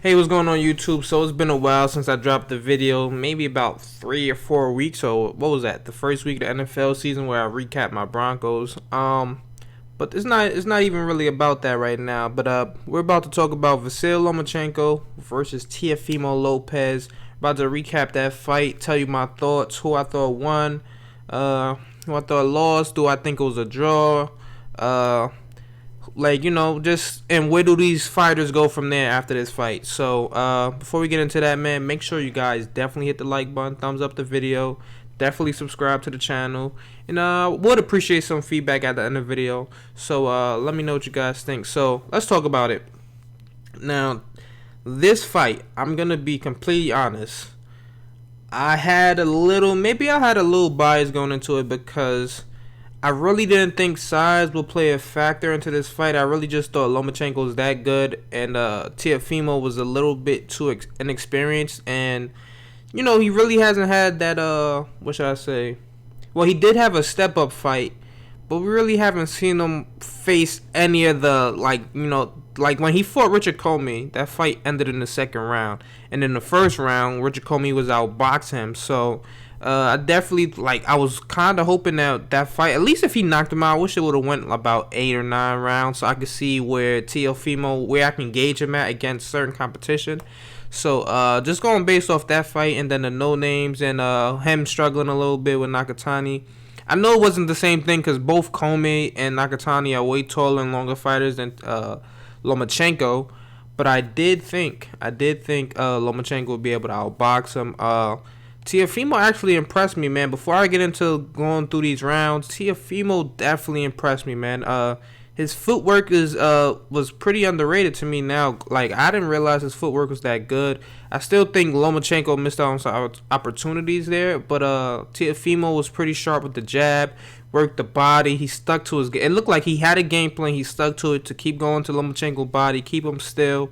Hey, what's going on YouTube? So it's been a while since I dropped the video, maybe about 3 or 4 weeks. So what was that? The first week of the NFL season where I recapped my Broncos. But it's not even really about that right now. But we're about to talk about Vasyl Lomachenko versus Teofimo Lopez. About to recap that fight, tell you my thoughts, who I thought won, who I thought lost, do I think it was a draw, just and where do these fighters go from there after this fight. So before we get into that, man, make sure you guys definitely hit the like button, thumbs up the video, definitely subscribe to the channel, and would appreciate some feedback at the end of the video. So let me know what you guys think. So let's talk about it. Now, this fight, I'm gonna be completely honest, I had a little bias going into it because I really didn't think size will play a factor into this fight. I really just thought Lomachenko was that good, and Teofimo was a little bit too inexperienced, and he really hasn't had that what should I say? Well, he did have a step up fight, but we really haven't seen him face any of the like when he fought Richard Comey. That fight ended in the second round, and in the first round, Richard Comey was outboxing him. So I definitely I was kind of hoping that fight, at least if he knocked him out, I wish it would have went about 8 or 9 rounds, so I could see where I can gauge him at against certain competition. So just going based off that fight and then the no names and him struggling a little bit with Nakatani. I know it wasn't the same thing because both Comey and Nakatani are way taller and longer fighters than Lomachenko, but I did think Lomachenko would be able to outbox him. Teofimo actually impressed me, man. Before I get into going through these rounds, Teofimo definitely impressed me, man. His footwork was pretty underrated to me now. Like, I didn't realize his footwork was that good. I still think Lomachenko missed out on some opportunities there, but Teofimo was pretty sharp with the jab, worked the body. He stuck to it looked like he had a game plan. He stuck to it to keep going to Lomachenko's body, keep him still.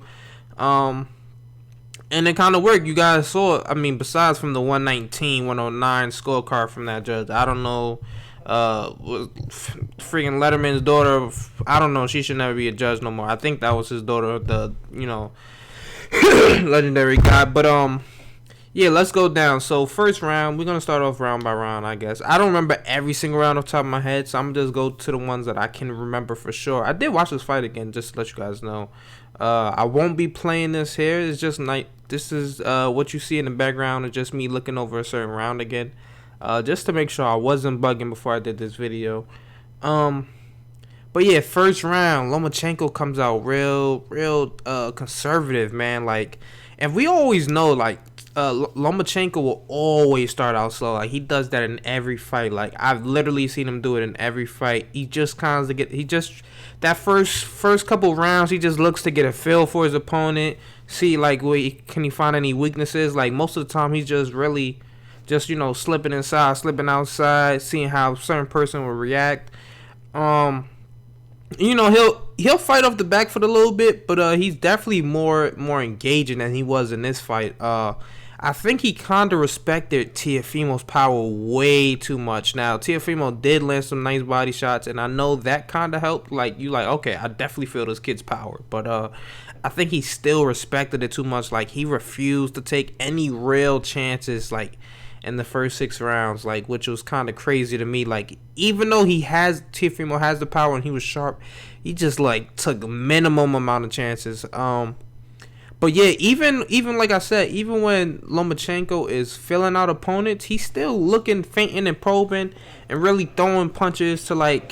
And it kind of worked. You guys saw it. I mean, besides from the 119-109 scorecard from that judge, I don't know. Freaking Letterman's daughter, I don't know. She should never be a judge no more. I think that was his daughter, the legendary guy. But yeah, let's go down. So first round, we're gonna start off round by round, I guess. I don't remember every single round off the top of my head, so I'm gonna just go to the ones that I can remember for sure. I did watch this fight again, just to let you guys know. I won't be playing this here. It's just this is what you see in the background is just me looking over a certain round again, just to make sure I wasn't bugging before I did this video. But yeah, first round, Lomachenko comes out real conservative, man. And we always know Lomachenko will always start out slow. Like, he does that in every fight. Like, I've literally seen him do it in every fight. He just that first couple rounds, he just looks to get a feel for his opponent, see can he find any weaknesses. Like, most of the time he's just really slipping inside, slipping outside, seeing how a certain person will react. He'll fight off the back foot a little bit, but he's definitely more engaging than he was in this fight. I think he kind of respected Teofimo's power way too much. Now, Teofimo did land some nice body shots, and I know that kind of helped. Okay, I definitely feel this kid's power. But I think he still respected it too much. Like, he refused to take any real chances, in the first 6 rounds, which was kind of crazy to me. Even though Teofimo has the power and he was sharp, he just took minimum amount of chances. But yeah, even like I said, even when Lomachenko is filling out opponents, he's still looking, feinting and probing and really throwing punches to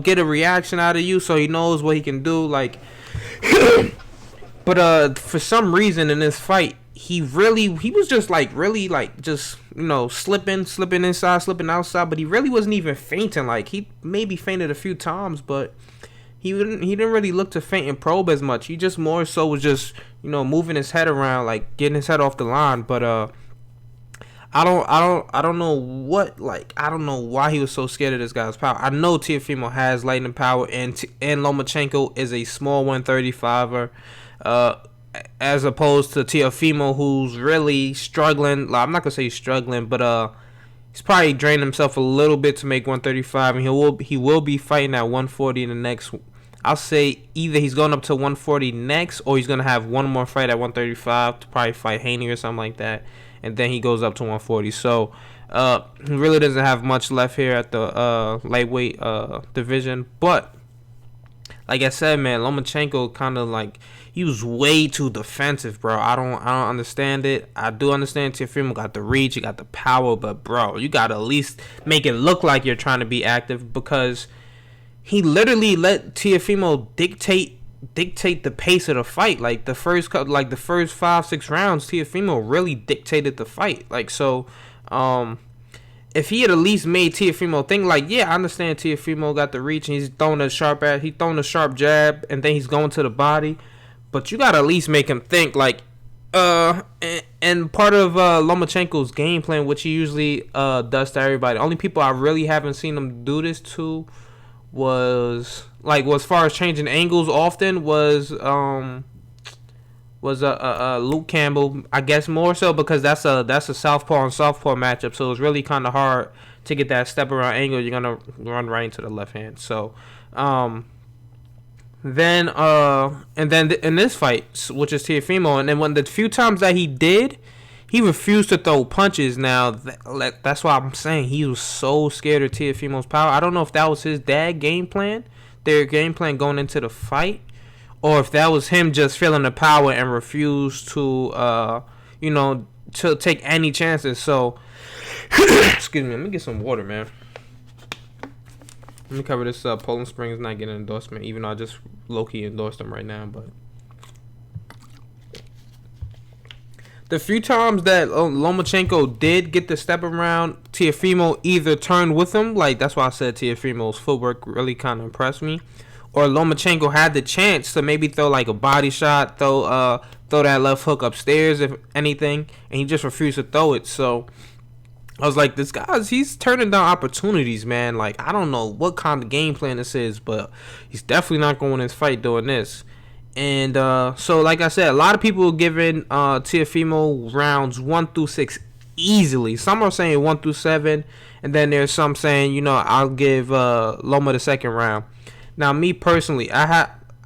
get a reaction out of you, so he knows what he can do. But for some reason in this fight, he was just slipping inside, slipping outside, but he really wasn't even feinting. He maybe feinted a few times, but he didn't really look to feint and probe as much. He just more so was just moving his head around, getting his head off the line. But I don't know why he was so scared of this guy's power. I know Teofimo has lightning power, and Lomachenko is a small 135er. As opposed to Teofimo, who's really struggling. I'm not gonna say he's struggling, but he's probably drained himself a little bit to make 135, and he will be fighting at 140 in the next I'll say either he's going up to 140 next, or he's gonna have one more fight at 135 to probably fight Haney or something like that, and then he goes up to 140. So he really doesn't have much left here at the lightweight division. But like I said, man, Lomachenko kind of like, he was way too defensive, bro. I don't understand it. I do understand Teofimo got the reach, he got the power, but bro, you gotta at least make it look like you're trying to be active, because he literally let Teofimo dictate the pace of the fight. Like the first 5-6 rounds, Teofimo really dictated the fight. Like, so if he had at least made Teofimo think, like, yeah, I understand Teofimo got the reach and he's throwing a sharp jab, and then he's going to the body, but you gotta at least make him think, like, and part of Lomachenko's game plan, which he usually does to everybody. The only people I really haven't seen him do this to was, like, as far as changing angles often, was Luke Campbell. I guess more so because that's a southpaw on southpaw matchup, so it's really kind of hard to get that step around angle. You're gonna run right into the left hand. So then in this fight, which is Teofimo, and then when the few times that he did, he refused to throw punches. Now that's why I'm saying he was so scared of Teofimo's power. I don't know if that was his game plan, their game plan going into the fight, or if that was him just feeling the power and refused to, to take any chances. So, excuse me, let me get some water, man. Let me cover this up. Poland Springs not getting an endorsement, even though I just low-key endorsed them right now. But the few times that Lomachenko did get the step around, Teofimo either turned with him, like that's why I said Teofimo's footwork really kind of impressed me, or Lomachenko had the chance to maybe throw like a body shot, throw that left hook upstairs, if anything, and he just refused to throw it. So I was like, this guy's, he's turning down opportunities, man. Like, I don't know what kind of game plan this is, but he's definitely not going in this fight doing this. And so, like I said, a lot of people are giving Teofimo rounds 1 through 6 easily. Some are saying 1 through 7, and then there's some saying, I'll give Loma the second round. Now, me personally, I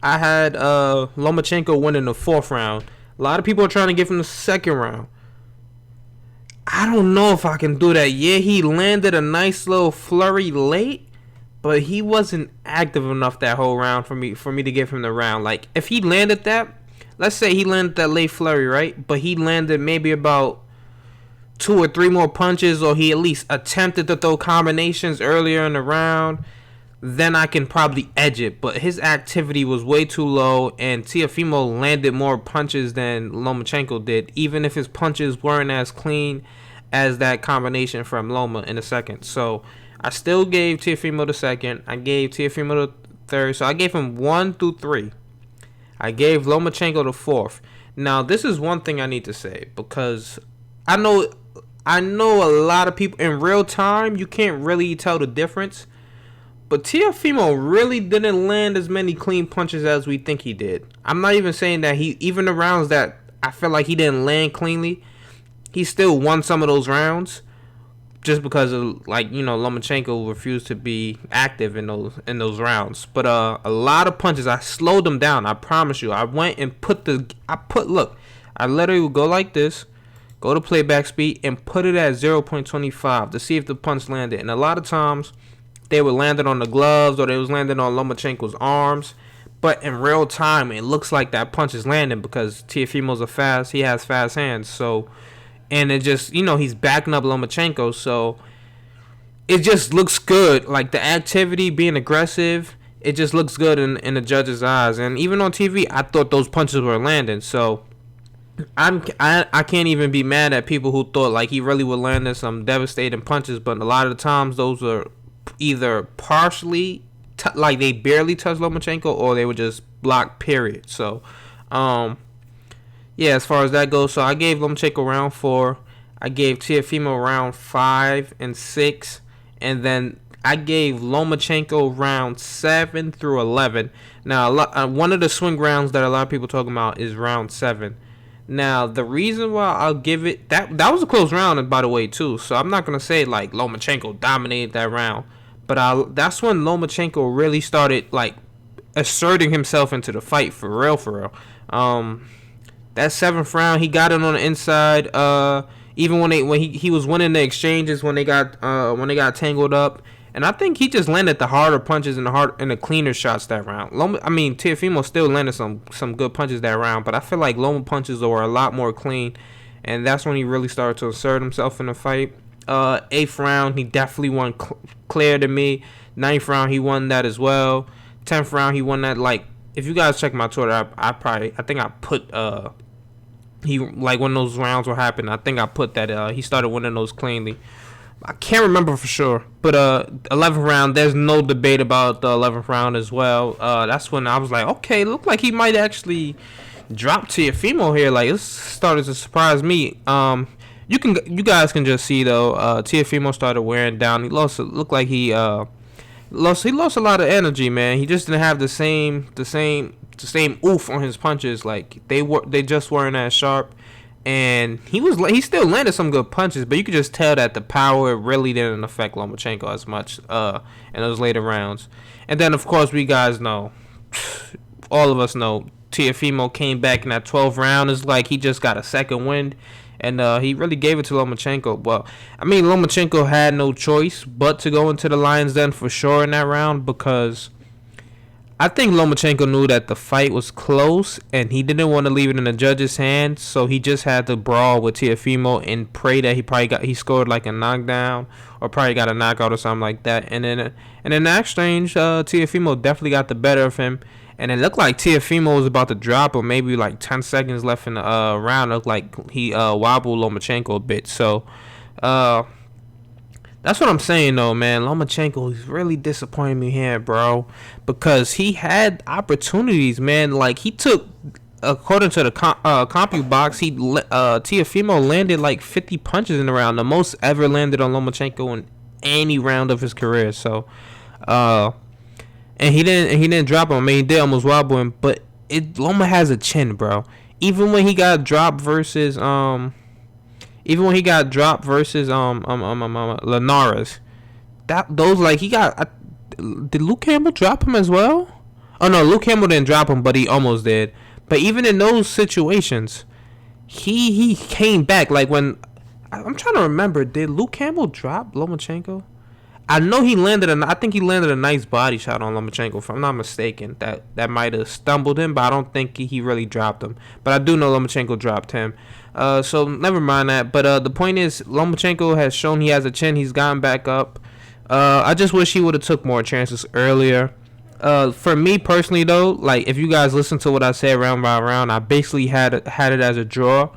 had Lomachenko winning the 4th round. A lot of people are trying to give him the 2nd round. I don't know if I can do that. Yeah, he landed a nice little flurry late, but he wasn't active enough that whole round for me to give him the round. Like, if he landed that, let's say he landed that late flurry, right? But he landed maybe about 2 or 3 more punches, or he at least attempted to throw combinations earlier in the round, then I can probably edge it. But his activity was way too low, and Teofimo landed more punches than Lomachenko did, even if his punches weren't as clean as that combination from Loma in the second. So I still gave Teofimo the second. I gave Teofimo the third. So I gave him 1 through 3. I gave Lomachenko the 4th. Now, this is one thing I need to say, because I know a lot of people in real time, you can't really tell the difference. But Teofimo really didn't land as many clean punches as we think he did. I'm not even saying that even the rounds that I feel like he didn't land cleanly, he still won some of those rounds, just because of, Lomachenko refused to be active in those rounds. But a lot of punches, I slowed them down. I promise you. I went and look, I literally would go like this, go to playback speed, and put it at 0.25 to see if the punch landed. And a lot of times, they were landing on the gloves, or they was landing on Lomachenko's arms. But in real time, it looks like that punch is landing, because Teofimo's he has fast hands. So, and it just, he's backing up Lomachenko. So it just looks good. Like, the activity, being aggressive, it just looks good in the judge's eyes. And even on TV, I thought those punches were landing. So I can't even be mad at people who thought like he really would land some devastating punches. But a lot of the times, those are either partially like they barely touched Lomachenko, or they were just blocked, period. So yeah, as far as that goes, so I gave Lomachenko round 4, I gave Teofimo round 5 and 6, and then I gave Lomachenko round 7 through 11. Now one of the swing rounds that a lot of people talking about is round 7. Now, the reason why I'll give it, that was a close round, by the way, too. So I'm not going to say, like, Lomachenko dominated that round. But that's when Lomachenko really started, like, asserting himself into the fight for real, for real. That seventh round, he got it on the inside. Even when he was winning the exchanges when they got tangled up, and I think he just landed the harder punches and the cleaner shots that round. Teofimo still landed some good punches that round, but I feel like Loma punches were a lot more clean, and that's when he really started to assert himself in the fight. Eighth round, he definitely won clear to me. Ninth round, he won that as well. 10th round, he won that. Like, if you guys check my Twitter, I think I put he, like, when those rounds were happening, I think I put that he started winning those cleanly. I can't remember for sure, but 11th round, there's no debate about the 11th round as well. That's when I was like, okay, look like he might actually drop Teofimo here. Like, this started to surprise me. You guys can just see though, Teofimo started wearing down. He looked like he lost a lot of energy, man. He just didn't have the same oof on his punches. Like, they just weren't as sharp. And he still landed some good punches, but you could just tell that the power really didn't affect Lomachenko as much in those later rounds. And then, of course, we guys know, all of us know, Teofimo came back in that 12th round. It's like he just got a second wind, and he really gave it to Lomachenko. Well, I mean, Lomachenko had no choice but to go into the Lion's Den for sure in that round, because I think Lomachenko knew that the fight was close, and he didn't want to leave it in the judge's hands, so he just had to brawl with Teofimo and pray that he scored like a knockdown or probably got a knockout or something like that. And in that exchange, Teofimo definitely got the better of him, and it looked like Teofimo was about to drop him. Maybe like 10 seconds left in the round. It looked like he wobbled Lomachenko a bit. So that's what I'm saying, though, man. Lomachenko is really disappointing me here, bro, because he had opportunities, man. Like, he took, according to the CompuBox, Teofimo landed like 50 punches in the round, the most ever landed on Lomachenko in any round of his career. So, and he didn't drop him. I mean, he did almost wobble him, but Loma has a chin, bro. Even when he got dropped versus Linares, did Luke Campbell drop him as well? Oh no, Luke Campbell didn't drop him, but he almost did. But even in those situations, he came back. Like, when I'm trying to remember, did Luke Campbell drop Lomachenko? I know I think he landed a nice body shot on Lomachenko, if I'm not mistaken. That might have stumbled him, but I don't think he really dropped him. But I do know Lomachenko dropped him. So never mind that. But the point is, Lomachenko has shown he has a chin. He's gotten back up. I just wish he would have took more chances earlier. For me personally, though, like, if you guys listen to what I said round by round, I basically had it as a draw.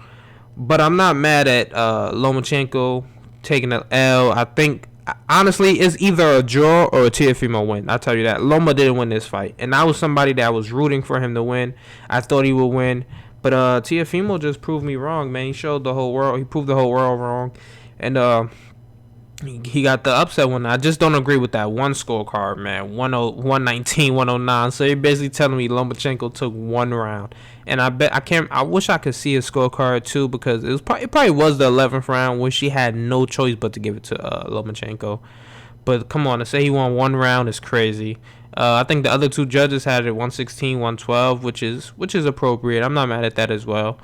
But I'm not mad at Lomachenko taking an L. I think, honestly, it's either a draw or a Teofimo win. I'll tell you that. Loma didn't win this fight, and I was somebody that was rooting for him to win. I thought he would win, but Teofimo just proved me wrong, man. He proved the whole world wrong, and he got the upset one. I just don't agree with that one scorecard, man. 119, 109. So you're basically telling me Lomachenko took one round. And I wish I could see his scorecard too, because it probably was the 11th round where she had no choice but to give it to Lomachenko. But come on, to say he won one round is crazy. I think the other two judges had it 116, 112, which is appropriate. I'm not mad at that as well.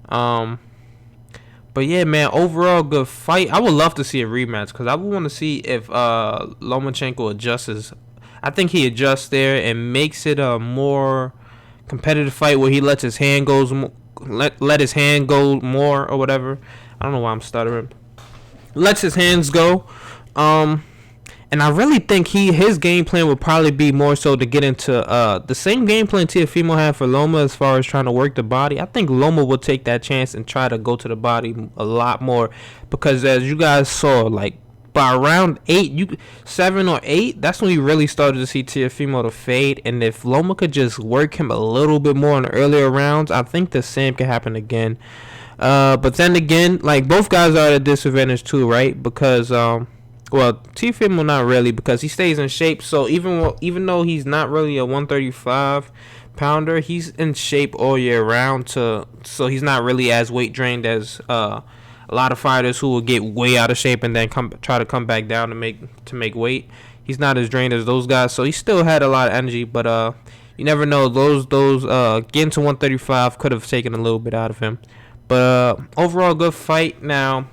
But yeah, man, overall good fight. I would love to see a rematch, because I would want to see if Lomachenko adjusts. I think he adjusts there and makes it a more competitive fight where he lets his hand let his hand go more or whatever. I don't know why I'm stuttering. Lets his hands go. And I really think his game plan would probably be more so to get into the same game plan Teofimo had for Loma as far as trying to work the body. I think Loma will take that chance and try to go to the body a lot more, because as you guys saw, like, by round 7 or 8, that's when we really started to see Teofimo to fade. And if Loma could just work him a little bit more in the earlier rounds, I think the same could happen again. But then again, like, both guys are at a disadvantage too, right? Because well, Teofimo not really, because he stays in shape. So even though he's not really a 135 pounder, he's in shape all year round. So he's not really as weight drained as a lot of fighters who will get way out of shape and then try to come back down to make weight. He's not as drained as those guys, so he still had a lot of energy. But You never know. Those getting to 135 could have taken a little bit out of him. But overall, good fight. Now,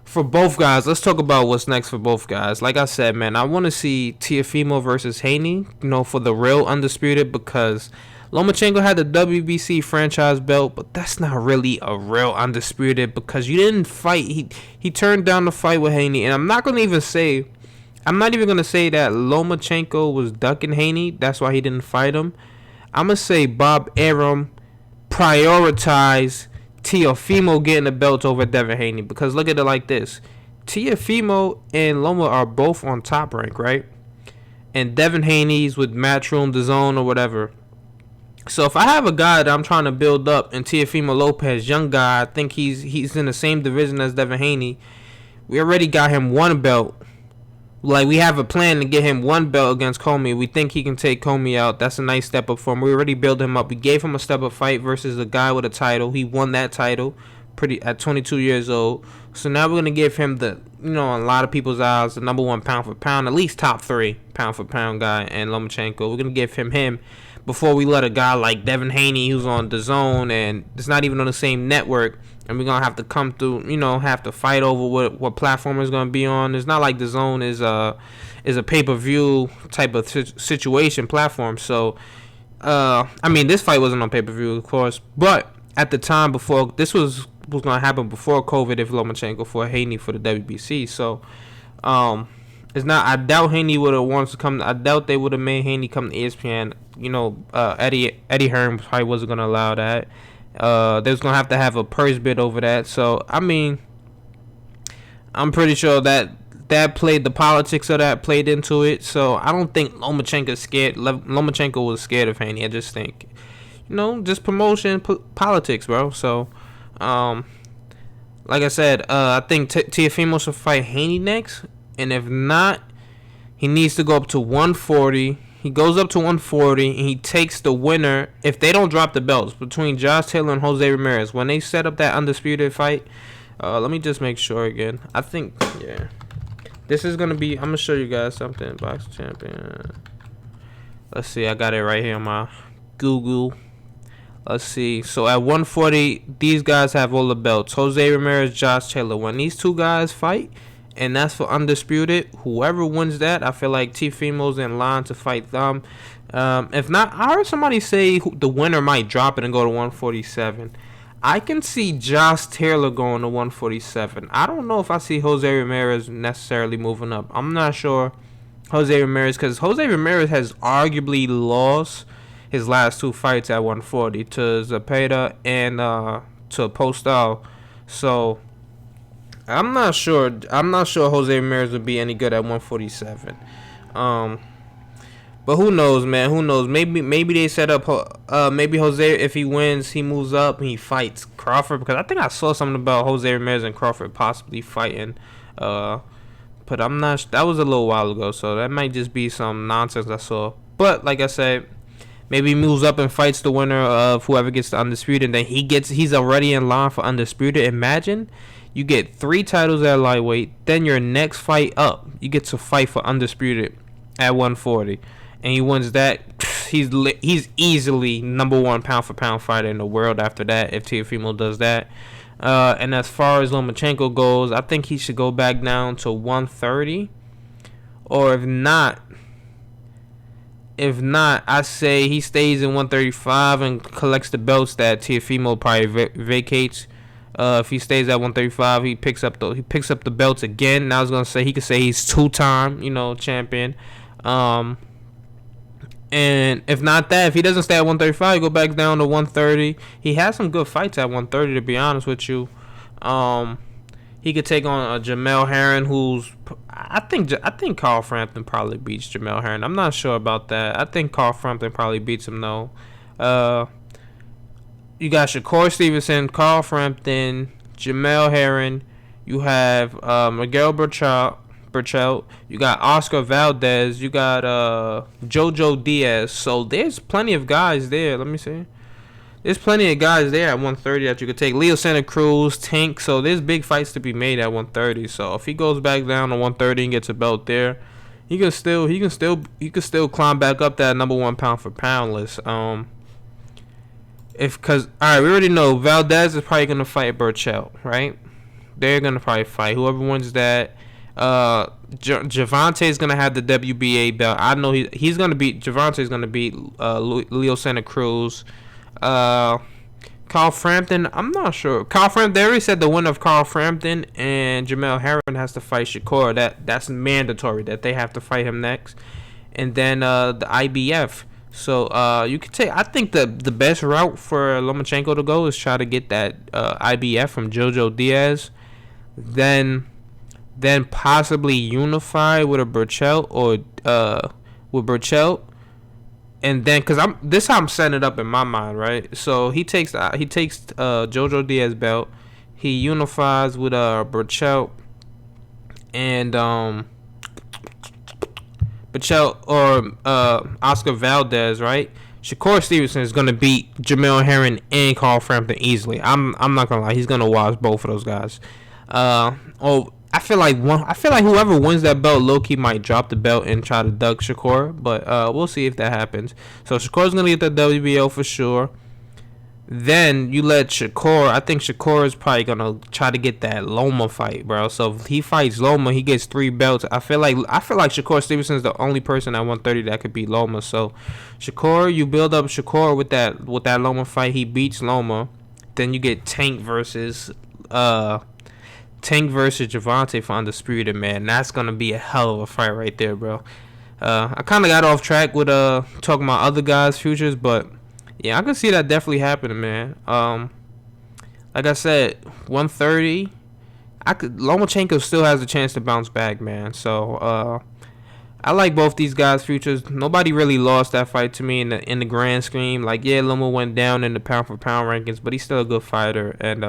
for both guys, let's talk about what's next for both guys. Like I said, man, I want to see Teofimo versus Haney, for the real undisputed, because Lomachenko had the WBC franchise belt, but that's not really a real undisputed because you didn't fight. He turned down the fight with Haney, and I'm not even gonna say that Lomachenko was ducking Haney. That's why he didn't fight him. I'm gonna say Bob Arum prioritized Teofimo getting the belt over Devin Haney, because look at it like this: Teofimo and Loma are both on Top Rank, right? And Devin Haney's with Matchroom, DAZN, or whatever. So if I have a guy that I'm trying to build up, and Teofimo Lopez, young guy, I think he's in the same division as Devin Haney. We already got him one belt. Like, we have a plan to get him one belt against Comey. We think he can take Comey out. That's a nice step up for him. We already built him up. We gave him a step up fight versus a guy with a title. He won that title at 22 years old. So now we're going to give him in a lot of people's eyes, the number one pound for pound, at least top 3 pound for pound guy, and Lomachenko. We're going to give him before we let a guy like Devin Haney, who's on DAZN, and it's not even on the same network, and we're going to have to come through, have to fight over what platform is going to be on. It's not like DAZN is a pay-per-view type of situation platform. So, this fight wasn't on pay-per-view, of course, but at the time before, this was going to happen before COVID if Lomachenko for Haney for the WBC. So, it's not. I doubt Haney would have wanted to come. I doubt they would have made Haney come to ESPN. Eddie Hearn probably wasn't going to allow that. They was going to have a purse bid over that. So, I'm pretty sure that played, the politics of that played into it. So, I don't think Lomachenko scared. Lomachenko was scared of Haney. I just think, just promotion, politics, bro. So, like I said, I think Teofimo should fight Haney next. And if not, he needs to go up to 140. He goes up to 140, and he takes the winner. If they don't drop the belts between Josh Taylor and Jose Ramirez, when they set up that undisputed fight, let me just make sure again. I think, yeah. This is going to be, I'm going to show you guys something. Box champion. Let's see. I got it right here on my Google. Let's see. So at 140, these guys have all the belts. Jose Ramirez, Josh Taylor. When these two guys fight, and that's for undisputed, whoever wins that, I feel like Teofimo's in line to fight them. If not, I heard somebody say the winner might drop it and go to 147. I can see Josh Taylor going to 147. I don't know if I see Jose Ramirez necessarily moving up. I'm not sure Jose Ramirez, because Jose Ramirez has arguably lost his last 2 fights at 140 to Zepeda and to Postal. So I'm not sure Jose Ramirez would be any good at 147. But who knows, man? Who knows? Maybe they set up. Maybe Jose, if he wins, he moves up and he fights Crawford, because I think I saw something about Jose Ramirez and Crawford possibly fighting. But I'm not. That was a little while ago, so that might just be some nonsense I saw. But like I said, maybe he moves up and fights the winner of whoever gets the undisputed, and then he's already in line for undisputed. Imagine you get 3 titles at lightweight, then your next fight up, you get to fight for undisputed at 140, and he wins that. He's easily number 1 pound for pound fighter in the world after that if Teofimo does that. And as far as Lomachenko goes, I think he should go back down to 130, or if not, I say he stays in 135 and collects the belts that Teofimo probably vacates. If he stays at 135, he picks up the belts again. Now I was gonna say he could say he's 2-time, champion. And if not that, if he doesn't stay at 135, he go back down to 130. He has some good fights at 130, to be honest with you. He could take on a Jamel Herring, who's I think Carl Frampton probably beats Jamel Herring. I'm not sure about that. I think Carl Frampton probably beats him though. You got Shakur Stevenson, Carl Frampton, Jamel Herring. You have Miguel Burchell. You got Oscar Valdez. You got Jojo Diaz. So there's plenty of guys there. Let me see. There's plenty of guys there at 130 that you could take. Leo Santa Cruz, Tank. So there's big fights to be made at 130. So if he goes back down to 130 and gets a belt there, he can still climb back up that number one pound for pound list. If cause all right, we already know Valdez is probably gonna fight Burchell, right? They're gonna probably fight whoever wins that. Javante is gonna have the WBA belt. I know he's gonna beat Javante's gonna beat Leo Santa Cruz. Carl Frampton, I'm not sure. Carl Frampton, they already said the winner of Carl Frampton and Jamel Herring has to fight Shakur. That's mandatory that they have to fight him next. And then the IBF. So you could take. I think the best route for Lomachenko to go is try to get that IBF from Jojo Diaz, then possibly unify with a Burchell or with Burchell, and then because this how I'm setting it up in my mind, right? So he takes Jojo Diaz belt, he unifies with Burchell and Burchell or Oscar Valdez, right? Shakur Stevenson is gonna beat Jamel Herring and Carl Frampton easily. I'm not gonna lie, he's gonna wash both of those guys. I feel like whoever wins that belt, low-key might drop the belt and try to duck Shakur, but we'll see if that happens. So Shakur's gonna get the WBO for sure. Then you let Shakur. I think Shakur is probably gonna try to get that Loma fight, bro. So if he fights Loma, he gets 3 belts. I feel like Shakur Stevenson is the only person at 130 that could beat Loma. So Shakur, you build up Shakur with that Loma fight. He beats Loma. Then you get Tank versus Javante for undisputed, man. That's gonna be a hell of a fight right there, bro. I kind of got off track with talking about other guys' futures, but yeah, I can see that definitely happening, man. Like I said, 130. Lomachenko still has a chance to bounce back, man. So I like both these guys' futures. Nobody really lost that fight to me in the grand scheme. Like, yeah, Loma went down in the pound for pound rankings, but he's still a good fighter, and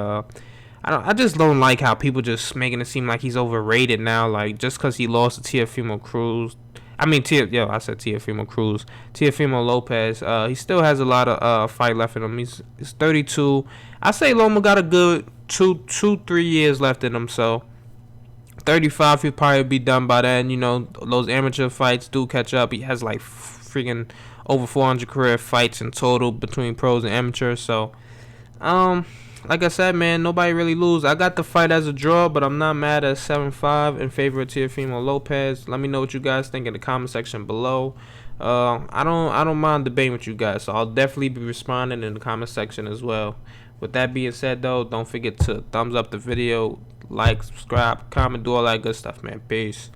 I just don't like how people just making it seem like he's overrated now. Like, just because he lost to Teofimo Cruz. I said Teofimo Cruz. Teofimo Lopez. He still has a lot of fight left in him. He's 32. I say Loma got a good 3 years left in him. So 35, he'll probably be done by then. You know, those amateur fights do catch up. He has like freaking over 400 career fights in total between pros and amateurs. So, like I said, man, nobody really lose. I got the fight as a draw, but I'm not mad at 7-5 in favor of Teofimo Lopez. Let me know what you guys think in the comment section below. I don't mind debating with you guys, so I'll definitely be responding in the comment section as well. With that being said, though, don't forget to thumbs up the video, like, subscribe, comment, do all that good stuff, man. Peace.